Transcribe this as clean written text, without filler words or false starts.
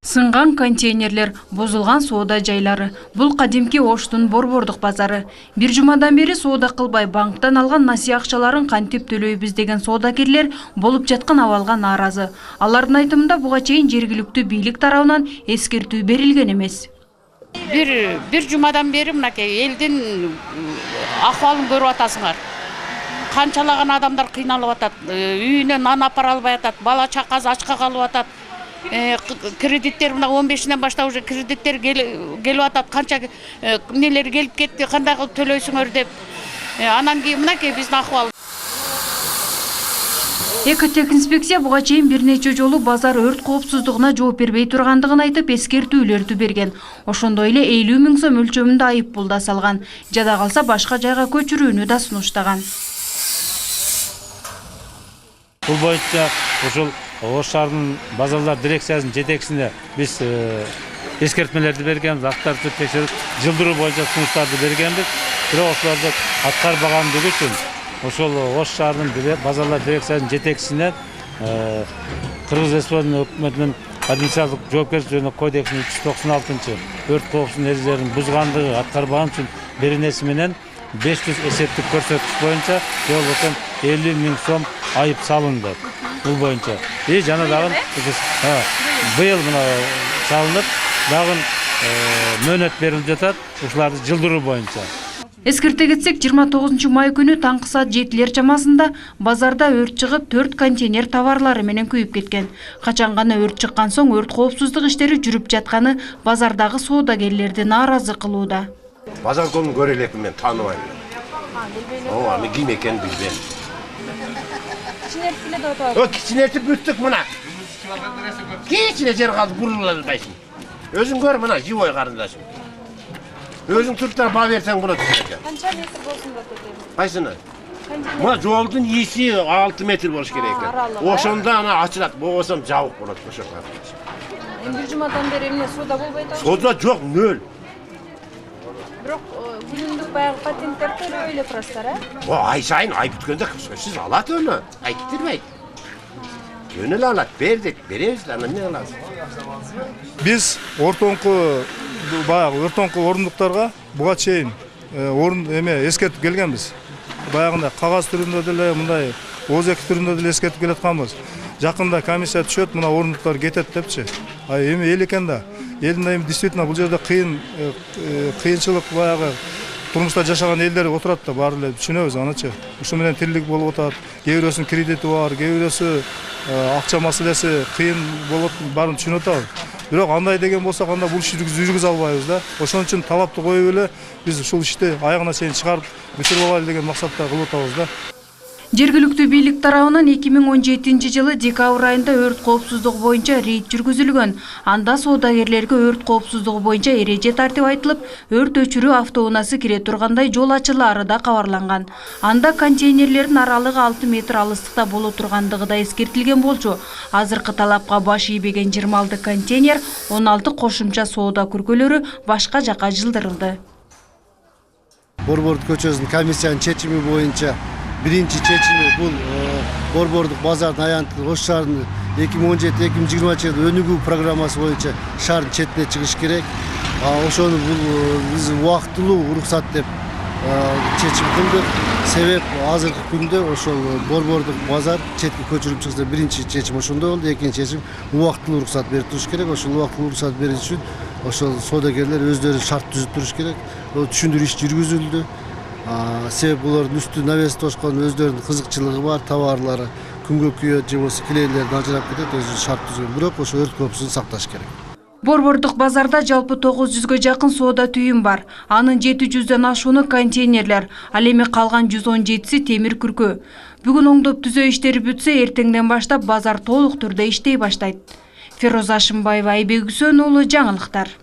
Сынған контейнерлер, бозылған соода жайлары. Бұл қадимки Оштун борбордук базары. Бир жумадан бери соода кылбай банктан алган насыя акчаларын кантип төлөйбүз деген соодагерлер болуп жаткан абалга нааразы. Алардын айтымында буга чейин жергиликтүү бийлик тарабынан эскертүү берилген эмес. Бир жумадан бери мынакей элдин акыбалын көрүп атасыңар. Канчалаган адамдар кыйналып атат, үйүнө нан апара албай атат, бала чакасы ачка калып атат. Кредиттер мына 15-ден баштап уже кредиттер келип атат, канча нелер келип кетти, кандай кылып төлөйсүңөр деп. Анан кийин мынакей биздин акыбал. Экотехинспекция буга чейин бир нече жолу базар өрт коопсуздугуна жооп бербей тургандыгын айтып эскертүүлөрдү берген. Ошондой эле 50 000 сом өлчөмүндө айып пул да салган. Жада калса башка жайга көчүрүүнү да сунуштаган. Бул боюнча ушул Ош шаарынын базарлар дирекциясынын жетекчисине биз эскертмелерди бергенбиз, актарды текшерип, жылдыруу боюнча сунуштарды бергенбиз. Бирок ошолорду аткарбагандыгы үчүн ошол Ош шаарынын базарлар дирекциясынын жетекчисине Кыргыз Республикасынын өкмөтүнүн административдик жоопкерчилик жөнүндө кодексинин 396 өрт коопсуздук эрежелерин бузгандыгы аткарбаган үчүн беренеси менен 500 эсептик көрсөткүч боюнча жолбошон 50 000 сом айып салынды. Бул боюнча. Жана дагы быйыл мына салынып, дагы мөөнөт берилип жатат ушуларды жылдыруу боюнча. Эскерте кетсек, 29 май күнү таңкы саат 7 чамасында базарда өрт чыгып, 4 контейнер товарлары менен күйүп кеткен. Качан гана өрт чыккан соң өрт коопсуздук иштери жүрүп жатканы базардагы соодагерлерди нааразы кылууда. Базар конун көрө элекмин, мен тааныбайм. Ооба, ким экенин билбейм. Кичинертип бүттүк мына. Кичине жер калды, бурула албайсың. Өзүң көр мына, живой карындашым. Өзүң туруп баа берсең болот экен. Канча метр болсун да тетем? Кайсыны? Мына жолдун иси 6 метр болуш керек экен. Ошондо ана ачылат, болбосо жабык болот ошол жерде. Бир жумадан бери эмне соода болбой атабы? Соода жок, нөл. Бирок күнүмдүк баягы патенттер төлөбөй эле турасыздар, Ай сайын ай бүткөндө сөзсүз алат оны. Айттырбайт. Жөн эле алат, бердик, беребиз, анан эмне кылабыз? Биз баягы ортоңку орундуктарга буга чейин эскертип келгенбиз. Баягында кагаз түрүндө деле, мындай ОЗЕК түрүндө деле эскертип келатканбыз. Жакында комиссия түшөт, мына орундуктар кетет депчи. Эми эл экен да. Элдин действительно бул жерде кыйынчылык баягы турмушта жашаган элдер отурат да, баары эле түшүнөбүз анычы. Ушу менен тилдик болуп атат. Кээ бирөөсүнүн кредити бар, кээ бирөөсү акча маселеси кыйын болот, баарын түшүнүп атабыз. Бирок андай деген болсок, анда бул ишти жүргүзө албайбыз да. Ошон үчүн талапты коюп эле биз ушул ишти аягына чейин чыгарып бүтүрүп алайлы деген максатта кылып атабыз да. Жергиликтүү бийлик тарабынан 2017 жылы декабрь айында өрт коопсуздугу боюнча рейд жүргүзүлгөн. Анда соодагерлерге өрт коопсуздугу боюнча эреже тартип айтылып, өрт өчүрүү автоунаасы кире тургандай жол ачылаары да кабарланган. Анда контейнерлердин аралыгы 6 метр алыстыкта боло тургандыгы да эскертилген болчу. Азыркы талапка баш ийбеген 26 контейнер, 16 кошумча соода күркөлөрү башка жакка жылдырылды. Борбордук көчөсүнүн комиссиянын чечими боюнча биринчи чечими бул борбордук базардын аянты Ош шаарынын 2017-2020 жылы өнүгүү программасы боюнча шаардын четине чыгыш керек. Ошону бул биз убактылуу уруксат деп чечим кылдык. Себеп азыркы күндө ошол борбордук базар четке көчүрүлүп чыкса, биринчи чечим ошондой болду. Экинчи чечим убактылуу уруксат берип туруш керек. Ошол убактылуу уруксат бериш үчүн ошол соодагерлер өздөрү шарт түзүп туруш керек. Түшүндүрүү иши жүргүзүлдү. Себеп булардын үстү навес тошкон өздөрүнүн кызыкчылыгы бар, товарлары күнгө күйөт же болбосо килейлерден ажырап кетет, өзү шарт түзгөн. Бирок ошо өрт коопсуздугун сакташ керек. Борбордук базарда жалпы 900гө жакын соода түйүн бар. Анын 700дөн ашууну контейнерлер, ал эми калган 117си темир күркө. Бүгүн оңдоп түзөө иштери бүтсө, эртеңден баштап базар толук түрдө иштей баштайт. Фероза Ашымбаева, Айбек Үсөнұлы, жаңылыктар.